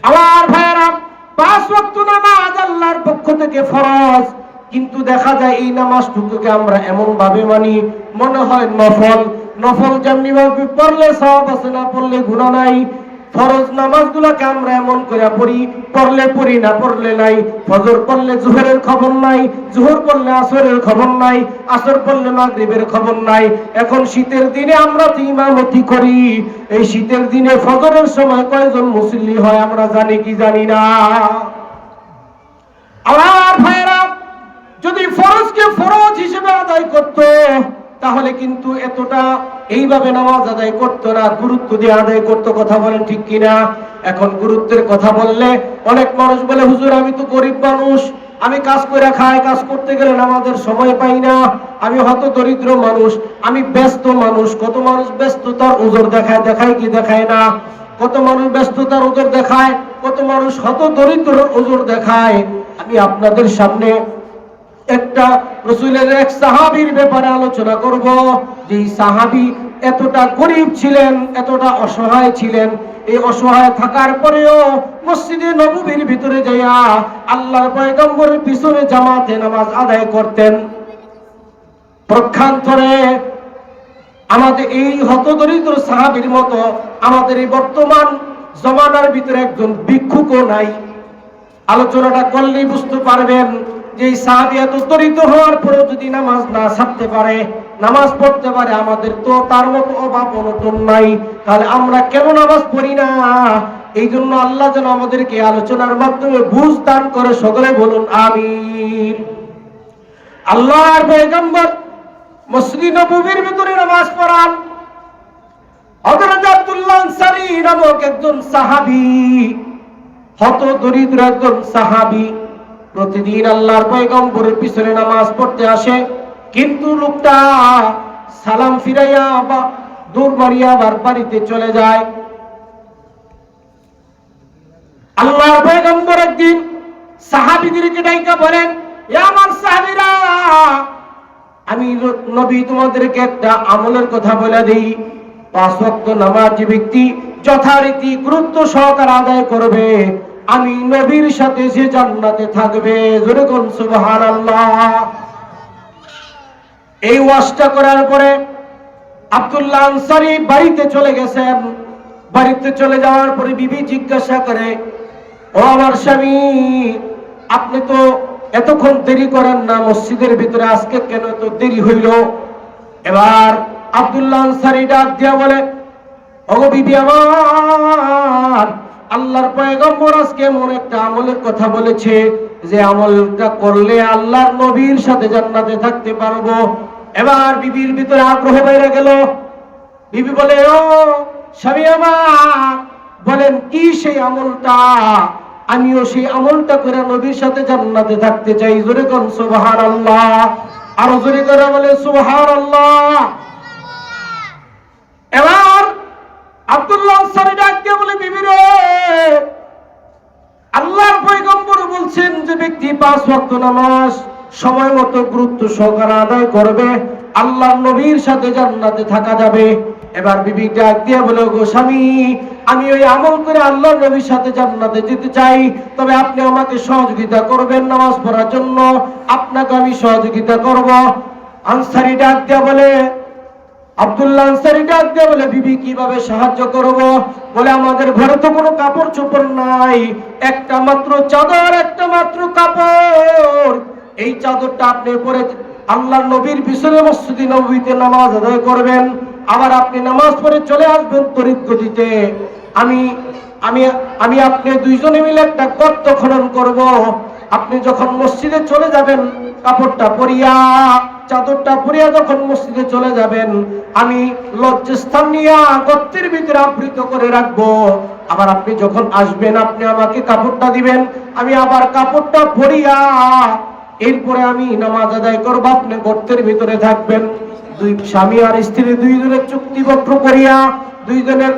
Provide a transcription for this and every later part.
আমার ভাইয়েরা, 5 ওয়াক্ত নামাজ আল্লাহর পক্ষ থেকে ফরজ, কিন্তু দেখা যায় এই নামাজটুকুকে আমরা এমন ভাবে মানি মনে হয় নফল। নফল যেমনি ভাবে পড়লে সওয়াব আছে, না পড়লে গুনাহ নাই। ফরজ নামাজগুলোকে আমরা এমন করে পড়ি, পড়লে পড়ি, না পড়লে নাই। ফজর পড়লে জোহরের খবর নাই, জোহর পড়লে আসরের খবর নাই, আসর পড়লে মাগরিবের খবর নাই। এখন শীতের দিনে আমরা তো ইমামতি করি, এই শীতের দিনে ফজরের সময় কয়জন মুসল্লি হয় আমরা জানি কি জানি না? আমার ভাইয়েরা, যদি ফরজকে ফরজ হিসেবে আদায় করত তাহলে কিন্তু এতটা এইভাবে নামাজ আদায় করতো না, গুরুত্ব দিয়ে আদায় করতো। কথা বলেন ঠিক কিনা? এখন গুরুত্বের কথা বললে অনেক মানুষ বলে, হুজুর আমি তো গরিব মানুষ, আমি কাজ করে খাই, কাজ করতে গেলে নামাজের সময় পাই না, আমি হত দরিদ্র মানুষ, আমি ব্যস্ত মানুষ। কত মানুষ ব্যস্ততার উজর দেখায়, দেখায় কি দেখায় না? কত মানুষ ব্যস্ততার উজর দেখায়, কত মানুষ হত দরিদ্র উজর দেখায়। আমি আপনাদের সামনে একটা রাসূলের এক সাহাবীর ব্যাপারে আলোচনা করব, যে সাহাবী এতটা গরীব ছিলেন, এতটা অসহায় ছিলেন। এই অসহায় থাকার পরেও মসজিদে নববীর ভিতরে যাইয়া আল্লাহর পয়গম্বরের পিছনে জামাতে নামাজ আদায় করতেন। পক্ষান্তরে আমাদের এই হতদরিদ্র সাহাবীর মতো আমাদের এই বর্তমান জমানার ভিতরে একজন ভিক্ষুকও নাই। আলোচনাটা করলেই বুঝতে পারবেন যে এই সাহাবী এত দরিদ্র হওয়ার পরেও যদি নামাজ না ছাড়তে পারে, নামাজ পড়তে পারে, আমাদের তো তার মতো অভাব অনটন নাই, তাহলে আমরা কেন নামাজ পড়ি না? এই জন্য আল্লাহ যেন আমাদেরকে আলোচনার মাধ্যমে বুঝ দান করে, সকলে বলুন আমিন। আল্লাহর পয়গম্বর মসজিদ নববীর ভিতরে নামাজ পড়ান। হযরত আব্দুল্লাহ আনসারী নামক একজন সাহাবী, হত দরিদ্র একজন সাহাবী, প্রতিদিন আল্লাহর পয়গম্বরের পিছনে নামাজ পড়তে আসে। কিন্তু লোকটা সালাম ফিরাইয়া বা দৌড় মারিয়া আবার বাড়িতে চলে যায়। আল্লাহর পয়গম্বর একদিন সাহাবীদেরকে ডাইকা বলেন, এ আমার সাহাবীরা, আমি নবী তোমাদেরকে একটা আমলের কথা বলে দেই। 5 ওয়াক্ত নামাজ যে ব্যক্তি যথারীতি গুরুত্ব সহকারে আদায় করবে, আমি নবীর সাথে সে জান্নাতে থাকবে। জোরে কোন সুবহানাল্লাহ। এই ওয়াজটা করার পরে আব্দুল্লাহ আনসারী বাড়িতে চলে গেছেন। বাড়িতে চলে যাওয়ার পরে বিবি জিজ্ঞাসা করে, ও আমার স্বামী, আপনি তো এতক্ষণ দেরি করেন না মসজিদের ভিতরে, আজকে কেন এত দেরি হইল? এবার আব্দুল্লাহ আনসারী ডাক দিয়া বলে, ওগো বিবি আমার, আল্লাহর পয়গম্বর আজকে এমন একটা আমলের কথা বলেছে যে আমলটা করলে আল্লাহর নবীর সাথে জান্নাতে থাকতে পারবো। এবার বিবির ভিতরে আগ্রহ বেড়ে গেল। বিবি বলে, ও স্বামী আমার, বলেন কি সেই আমলটা? আমিও সেই আমলটা করে নবীর সাথে জান্নাতে থাকতে চাই। জোরে কোন সুবহানাল্লাহ। আরো জোরে করে বলে সুবহানাল্লাহ। এবার আব্দুল্লাহ আনসারী ডাক দিয়ে বলে, বিবি রে, আল্লাহর পয়গম্বর বলছেন যে ব্যক্তি 5 ওয়াক্ত নামাজ সময় মতো গুরুত্ব সহকারে আদায় করবে, আল্লাহর নবীর সাথে জান্নাতে থাকা যাবে। এবার বিবি ডাক দিয়ে বলে, গো স্বামী, আমি ওই আমল করে আল্লাহর নবীর সাথে জান্নাতে যেতে চাই, তবে আপনি আমাকে সহযোগিতা করবেন নামাজ পড়ার জন্য, আপনাকে আমি সহযোগিতা করব। আনসারী ডাক দিয়ে বলে, আব্দুল্লাহ আনসারী ডাক দিয়ে বলে, বিবি কিভাবে সাহায্য করব? বলে, আমাদের ঘরে তো কোনো কাপড় চোপড় নাই, একটা মাত্র চাদর, একটা মাত্র কাপড়, এই চাদরটা আপনি পরে আল্লাহর নবীর পিছনে মসজিদে নববীতে নামাজ আদায় করবেন, আবার আপনি নামাজ পড়ে চলে আসবেন তড়িৎ গতিতে। আমি আমি আমি আপনি দুইজনে মিলে একটা গর্ত খনন করব। আপনি যখন মসজিদে চলে যাবেন, কাপড়টা পরিয়া, চাদরটা পরিয়া যখন মসজিদে চলে যাবেন, আমি লজ্জাস্থান নিয়ে গর্তের ভিতরে আবৃত করে রাখবো। আবার আপনি যখন আসবেন, আপনি আমাকে কাপড়টা দিবেন, আমি আবার কাপড়টা পরিয়া এরপরে আমি নামাজ আদায় করবো, আপনি গর্তের ভিতরে থাকবেন। দুই স্বামী আর স্ত্রী দুইজনের চুক্তিবদ্ধ করিয়া দুইজনের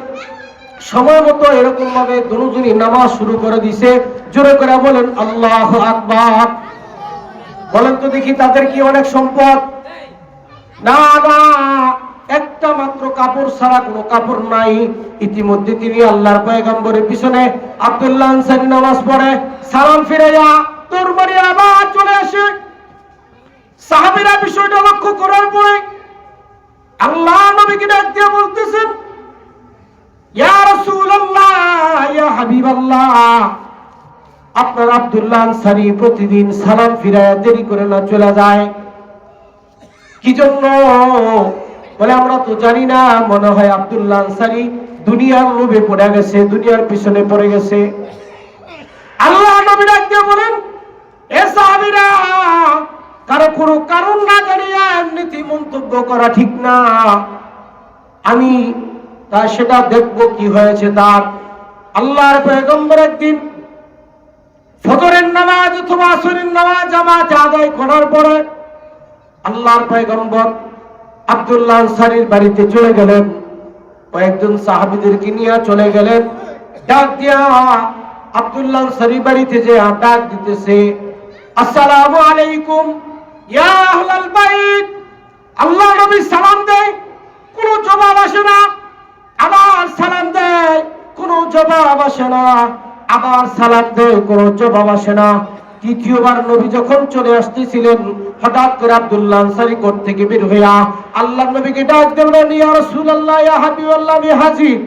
সময় মতো এরকম ভাবে দুজনই নামাজ শুরু করে দিছে। জোরে করে বলেন আল্লাহু আকবার। বলেন তো দেখি, তাদের কি অনেক সম্পদ? না না, একটা মাত্র কাপড় ছাড়া কোনো কাপড় নাই। ইতিমধ্যে তিনি আল্লাহর পয়গম্বরের পিছনে আব্দুল্লাহ আনসারী নামাজ পড়ে সালাম ফিরাইয়া তোর বাড়ি আবার চলে আসে। সাহাবীরা বিষয়টা লক্ষ্য করার পরে আল্লাহ নবীকে ডাক দিয়ে বলতেছেন, ইয়া রাসূলুল্লাহ, ইয়া হাবিবাল্লাহ, আপনার আব্দুল্লাহ আনসারী প্রতিদিন সালাম ফিরাইয়া দেরি করে না চলে যায়, কি জন্য? বলে আমরা তো জানি না, মনে হয় আব্দুল্লাহ আনসারী দুনিয়ার লোভে পড়ে গেছে, দুনিয়ার পিছনে পড়ে গেছে। আল্লাহ নবী ডাক দিয়ে বলেন, এ সাহাবীরা, কারো কোনো কারণ না জানিয়া এমনিতেই মন্তব্য করা ঠিক না। আমি তা সেটা দেখবো কি হয়েছে তার। আল্লাহর পয়গম্বর একদিন ফজরের নামাজ অথবা আসরের নামাজ জামাত আদায় করার পরে আল্লাহর পয়গম্বর আব্দুল্লাহ আনসারীর বাড়িতে চলে গেলেন। কয়েকজন সাহাবীদেরকে নিয়ে চলে গেলেন। ডাক দিয়া আব্দুল্লাহ আনসারী বাড়িতে যে ডাক দিতেছে, আসসালামু আলাইকুম ইয়া আহলাল বাইত। আল্লাহ নবী সালাম দেয়, কোনো জবাব আসে না। আবার সালাম দেয়, কোনো জবাব আসে না। আবার সালাম দেয়, কোনো জবাব আসে না। তৃতীয়বার নবী যখন চলে আসতেছিলেন, হঠাৎ করে আব্দুল্লাহ আনসারী কোট থেকে বের হইয়া আল্লাহ নবীকে ডাক দিলেন, ইয়া রাসূলুল্লাহ, ইয়া হাবিবাল্লাহ, আমি হাজির।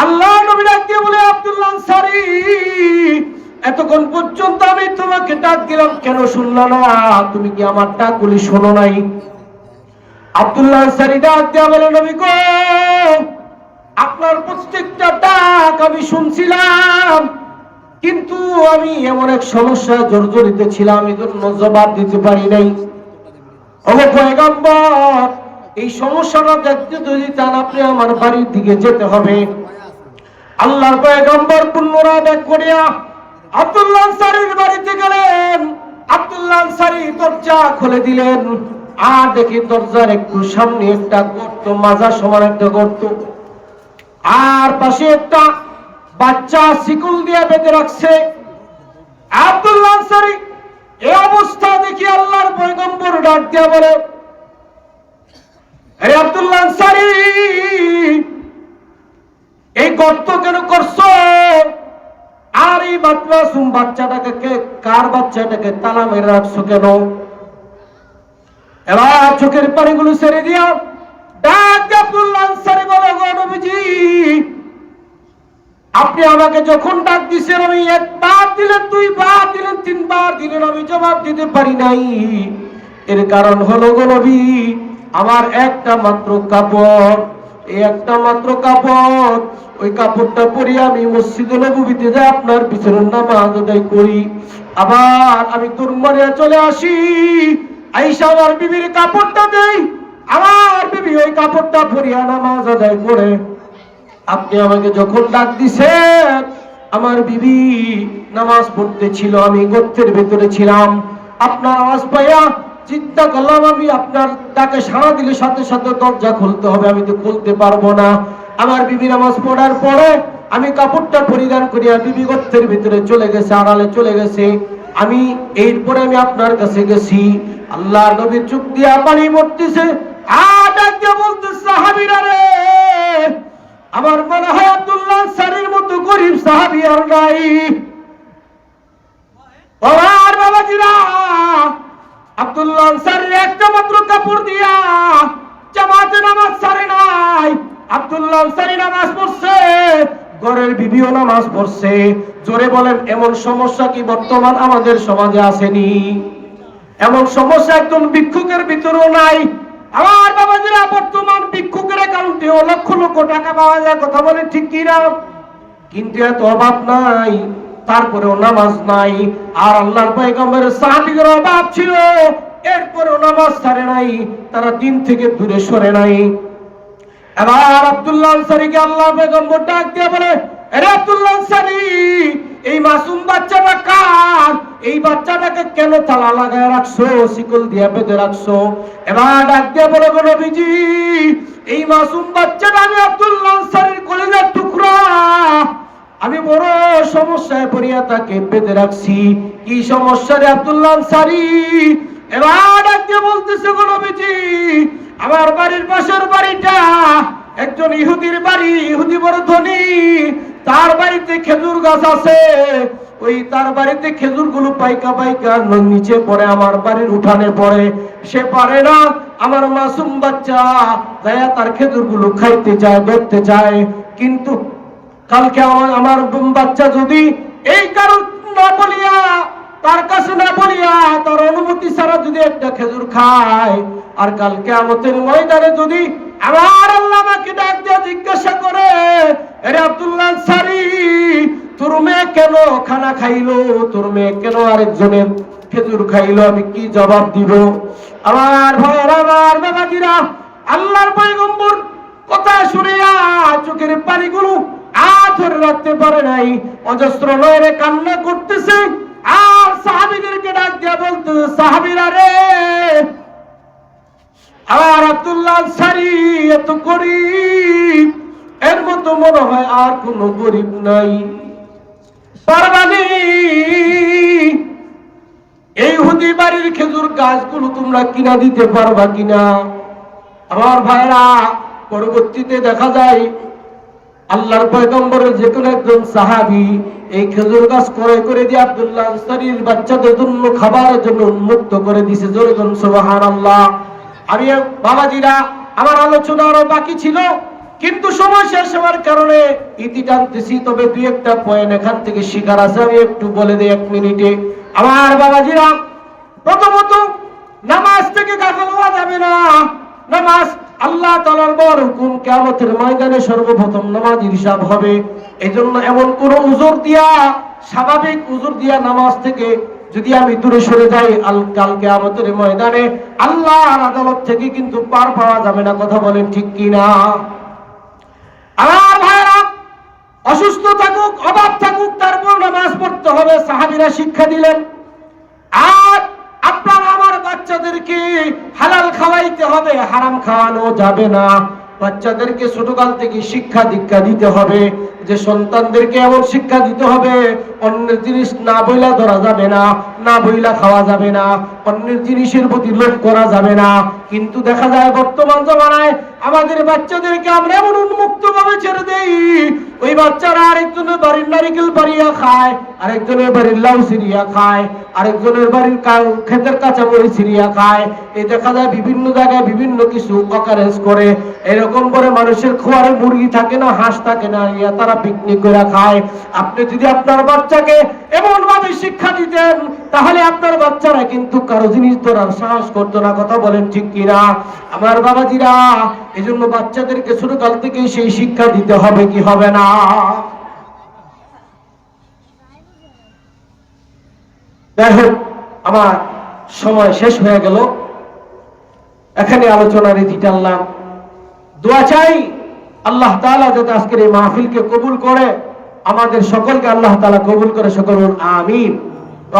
আল্লাহ নবী ডাক দিয়ে বলে, আব্দুল্লাহ আনসারী, এতক্ষণ পর্যন্ত আমি তোমাকে ডাক দিলাম, কেন শুনলা না? তুমি কি আমার ডাকগুলি শোনো নাই? আব্দুল্লাহ আনসারী ডাক দিয়া বলে, নবী গো, আপনার প্রত্যেকটা ডাক আমি শুনছিলাম, কিন্তু আমি এমন এক সমস্যা জর্জরিত ছিলাম, এই জন্য জবাব দিতে পারি নাই। ওগো পয়গম্বর, এই সমস্যাটা দেখতে যদি চান আপনি আমার বাড়ির দিকে যেতে হবে। আল্লাহর পয়গম্বর পুনরায় ব্যাক করিয়া আব্দুল্লাহ আনসারীর বাড়িতে গেলেন। আব্দুল্লাহ আনসারী দরজা খুলে দিলেন, আর দেখি দরজার একটু সামনে একটা গর্ত, মাজা সমান একটা গর্ত, আর পাশে একটা বাচ্চা শিকল দিয়ে বেঁধে রাখছে। আব্দুল্লাহ আনসারী এই অবস্থা দেখি আল্লাহর পয়গম্বর ডাক দিয়া বলে, আরে আব্দুল্লাহ আনসারী, এই গর্ত কেন করছো? আর এই মাসুম বাচ্চাটাকে, কার বাচ্চাটাকে তালা মেরে রাখছো কেন? এবার চোখের পানিগুলো ছেড়ে দিয়া ডাক আব্দুল্লাহ আনসারী বলে, গো নবীজি, আপনি আমাকে যখন ডাক দিছেন, আমি একবার দিলেন, দুইবার দিলেন, তিনবার দিলেন, আমি জবাব দিতে পারি নাই। এর কারণ হলো গো নবী, আমার একটা মাত্র কাপড়, এই একটা মাত্র কাপড়, ওই কাপড়টা পরিয়ে আমি মসজিদে নববীতে যাই আপনার পিছনে নামাজ আদায় করি। আবার আমি তুরমারিয়া চলে আসি, আইসা আমার বিবির কাপড়টা দেই, আমার বিবি ওই কাপড়টা পরিয়া নামাজ আদায় করে। আপনি আমাকে যখন ডাক দিছেন, আমার বিবি নামাজ পড়তে ছিল, আমি গর্তের ভেতরে ছিলাম। আপনার আওয়াজ পাইয়া চিন্তা করলাম, আমি আপনার ডাকে সাড়া দিলে সাথে সাথে দরজা খুলতে হবে, আমি তো খুলতে পারবো না। আমার বিবি নামাজ পড়ার পরে আমি কাপড়টা পরিধান করিয়া বিবি গর্তের ভিতরে চলে গেছে, আড়ালে চলে গেছে। আমি এরপরে আমি আপনার কাছে গেছি। আল্লাহ নবীর চোখ দিয়া পানি পড়তেছে, আর ডাক দিয়ে বলতেছে, সাহাবীরা রে, আমার মনে হয় আব্দুল্লাহ আনসারীর মতো গরিব সাহাবী আর নাই। আমার বাবাজিরা, আব্দুল্লাহ আনসারীর একটা মাত্র কাপড় দিয়া জামাতে নামাজ ছাড়ে নাই। আব্দুল্লাহ আনসারী নামাজ পড়ছে, ঘরের বিবিও নামাজ পড়ছে। জোরে বলেন, এমন সমস্যা কি বর্তমান আমাদের সমাজে আসেনি? এমন সমস্যা একজন ভিক্ষুকের ভিতরেও নাই। আমার বাবাজিরা, বর্তমান ভিক্ষুকের অ্যাকাউন্টে লক্ষ লক্ষ টাকা পাওয়া যায়, কথা বলে ঠিক কিনা? কিন্তু এত অভাব নাই, তারপরেও নামাজ নাই। আর আল্লাহর পয়গম্বরের সাহাবীদের অভাব ছিল, এরপরেও নামাজ ছাড়ে নাই, তারা দিন থেকে দূরে সরে নাই। এবার আব্দুল্লাহ আনসারীকে আল্লাহর পয়গম্বর ডাক দিয়ে বলে, আরে আব্দুল্লাহ আনসারী, এই মাসুম বাচ্চাটা কার? এই বাচ্চাটাকে কেন তালা লাগায় রাখছো, শিকল দিয়ে বেঁধে রাখছো? এবার ডাক দিয়ে বলে, গো নবীজি, এই মাসুম বাচ্চাটা আমি আব্দুল্লাহ আনসারীর কলিজার টুকরা, আমি বড় সমস্যায় পড়িয়া তাকে বেঁধে রাখছি। কি সমস্যা রে আব্দুল্লাহ আনসারী? এবার ডাক দিয়ে বলতেছে, গো নবীজি, আমার বাড়ির পাশের বাড়িটা একজন ইহুদির বাড়ি, ইহুদি বড় ধনী, তার বাড়িতে খেজুর গাছ আছে। ওই তার বাড়িতে খেজুর গুলো পাইকা পাইকা নিচে পড়ে, আমার বাড়ির উঠানে পড়ে। সে পারে না, আমার মাসুম বাচ্চা দয়া তার খেজুর গুলো খাইতে চায়, ধরতে চায়। কিন্তু কালকে আমার বাচ্চা যদি এই কারণ না বলিয়া, তার কাছে না বলিয়া, তার অনুমতি ছাড়া যদি একটা খেজুর খায়, আর কালকে কিয়ামতের ময়দানে যদি আমার আল্লাহ আমাকে ডাক দিয়ে জিজ্ঞাসা করে, আরে আব্দুল্লাহ আনসারী, তোর মেয়ে কেন খানা খাইলো, তোর মেয়ে কেন আরেকজনের খেজুর খাইলো, আমি কি জবাব দিব? আমার ভাইয়েরা, আমার বাবাজিরা, আল্লাহর পয়গম্বর কথা শুনিয়া চোখের পানিগুলো ধরে রাখতে পারে নাই, অজস্র নয়নে কান্না করতেছে। আর সাহাবীদেরকে ডাক দিয়া বলতেছে, সাহাবীরা রে, আর আব্দুল্লাহ আনসারী এত গরিব, এর মতো মনে হয় আর কোন গরিব নাই। পারবানি এই ইহুদি বাড়ির খেজুর গাছগুলো তোমরা কিনা দিতে পারবা কিনা? আমার ভাইরা, পরবর্তীতে দেখা যায় আল্লাহর পয়গম্বরের যে কোনো একজন সাহাবী এই খেজুর গাছ ক্রয় করে দিয়ে আব্দুল্লাহ আনসারীর বাচ্চাদের জন্য খাবারের জন্য উন্মুক্ত করে দিয়েছে। জোরে বলুন সুবহানাল্লাহ। আমি বাবাজিরা, আমার আলোচনা আরো বাকি ছিল, কিন্তু সময় শেষ হওয়ার কারণে ইতি টানতেছি। তবে দুই একটা পয়েন্ট এখান থেকে শিকার আছে, আমি একটু বলে দিই 1 মিনিটে। আমার বাবাজিরা, প্রথমত নামাজ থেকে গাফেল হওয়া যাবে না। নামাজ আল্লাহ তাআলার বড় হুকুম, কিয়ামতের ময়দানে সর্বপ্রথম নামাজের হিসাব হবে। এজন্য এমন কোন উযর দিয়া, স্বাভাবিক উযর দিয়া নামাজ থেকে যদি আমি দূরে সরে যাই, কাল কিয়ামতের ময়দানে আল্লাহর আদালত থেকে কিন্তু পার পাওয়া যাবে না। কথা বলেন ঠিক কিনা? আমার ভাইরা, অসুস্থ থাকুক, অভাব থাকুক, তারপর নামাজ পড়তে হবে, সাহাবীরা শিক্ষা দিলেন। আর আপনারা আমার বাচ্চাদেরকে হালাল খাওয়াইতে হবে, হারাম খাওয়ানো যাবে না। বাচ্চাদেরকে ছোটকাল থেকে শিক্ষা দীক্ষা দিতে হবে, যে সন্তানদেরকে এমন শিক্ষা দিতে হবে, অন্যের জিনিস না বইলা ধরা যাবে না, না বইলা খাওয়া যাবে না, অন্যের জিনিসের প্রতি লোভ করা যাবে না। কিন্তু দেখা যায় বর্তমান জমানায় আমাদের বাচ্চাদেরকে আমরা এমন উন্মুক্ত ভাবে ছেড়ে দেই, ওই বাচ্চারা আরেকজনের বাড়ির নারিকেল পাড়িয়া খায়, আরেকজনের বাড়ির লাউ ছিঁড়িয়া খায়, আরেকজনের বাড়ির ক্ষেতের কাঁচা মরিচ ছিঁড়িয়া খায়। এই দেখা যায় বিভিন্ন জায়গায় বিভিন্ন কিছু অকারেন্স করে, এরকম করে মানুষের খোয়ারে মুরগি থাকে না, হাঁস থাকে না, তারা পিকনিক করে খায়। আপনি যদি আপনার বাচ্চাকে এমন ভাবে শিক্ষা দিতেন, তাহলে আপনার বাচ্চারা কিন্তু কারো জিনিস ধরার সাহস করতো না। কথা বলেন ঠিক কিনা? আমার বাবাজিরা, এজন্য বাচ্চাদেরকে ছোটকাল থেকে সেই শিক্ষা দিতে হবে, কি হবে না? দেখো, আমার সময় শেষ হয়ে গেল, এখানে আলোচনার ইতি টানলাম। দোয়া চাই আল্লাহ তাআলা যাতে আজকের এই মাহফিলকে কবুল করে, আমাদের সকলকে আল্লাহ তাআলা কবুল করে। সকল আমিন।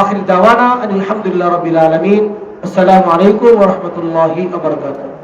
আখির দাওয়ানা আলহামদুলিল্লাহি রাব্বিল আলামিন। আসসালামু আলাইকুম ওয়া রাহমাতুল্লাহি ওয়া বারাকাতুহু।